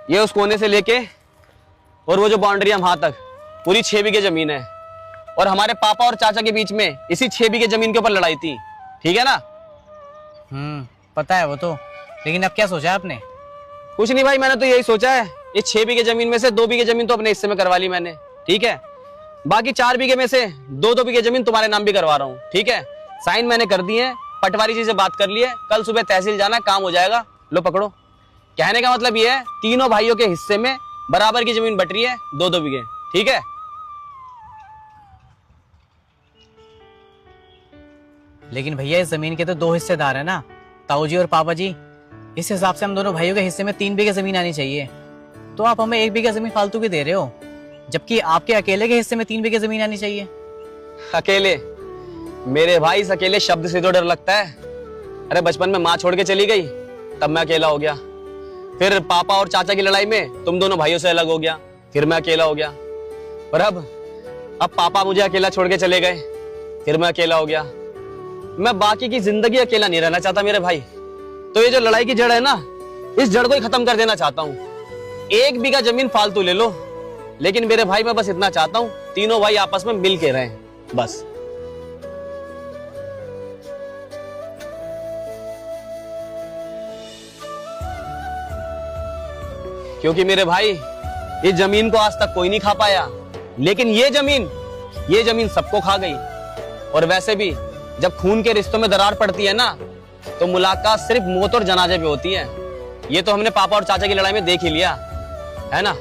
ये उस कोने से लेके और वो जो बाउंड्री है वहां तक पूरी 6 बीघे जमीन है। और हमारे पापा और चाचा के बीच में इसी 6 बीघे जमीन के ऊपर लड़ाई थी, ठीक है ना? पता है वो तो, लेकिन अब क्या सोचा है आपने? कुछ नहीं भाई, मैंने तो यही सोचा है, ये 6 बीघे जमीन में से 2 बीघे जमीन तो अपने हिस्से में करवा ली मैंने, ठीक है? बाकी 4 बीघे में से 2-2 बीघे जमीन तुम्हारे नाम भी करवा रहा हूँ, ठीक है? साइन मैंने कर दिए हैं, पटवारी जी से बात कर ली है, कल सुबह तहसील जाना, काम हो जाएगा। लो पकड़ो। कहने का मतलब ये है, तीनों भाइयों के हिस्से में बराबर की जमीन बट रही है, 2-2 बीघे, ठीक है? लेकिन भैया इस जमीन के तो 2 हिस्सेदार है ना, ताऊ जी और पापा जी। इस हिसाब से हम दोनों भाइयों के हिस्से में 3 बीघे जमीन आनी चाहिए। तो आप हमें 1 बीघा जमीन फालतू की दे रहे हो, जबकि आपके अकेले के हिस्से में 3 बीघे जमीन आनी चाहिए। अकेले? मेरे भाई, इस अकेले शब्द से तो डर लगता है। अरे बचपन में माँ छोड़ के चली गई, तब मैं अकेला हो गया। फिर पापा और चाचा की लड़ाई में तुम दोनों भाइयों से अलग हो गया, फिर मैं अकेला हो गया। और अब पापा मुझे अकेला छोड़ के चले गए, फिर मैं अकेला हो गया। मैं बाकी की जिंदगी अकेला नहीं रहना चाहता मेरे भाई। तो ये जो लड़ाई की जड़ है ना, इस जड़ को ही खत्म कर देना चाहता हूँ। 1 बीघा जमीन फालतू ले लो, लेकिन मेरे भाई मैं बस इतना चाहता हूँ, तीनों भाई आपस में मिल के रहें, बस। क्योंकि मेरे भाई, ये जमीन को आज तक कोई नहीं खा पाया, लेकिन ये जमीन सबको खा गई। और वैसे भी जब खून के रिश्तों में दरार पड़ती है ना, तो मुलाकात सिर्फ मौत और जनाजे पे होती है। ये तो हमने पापा और चाचा की लड़ाई में देख ही लिया है ना।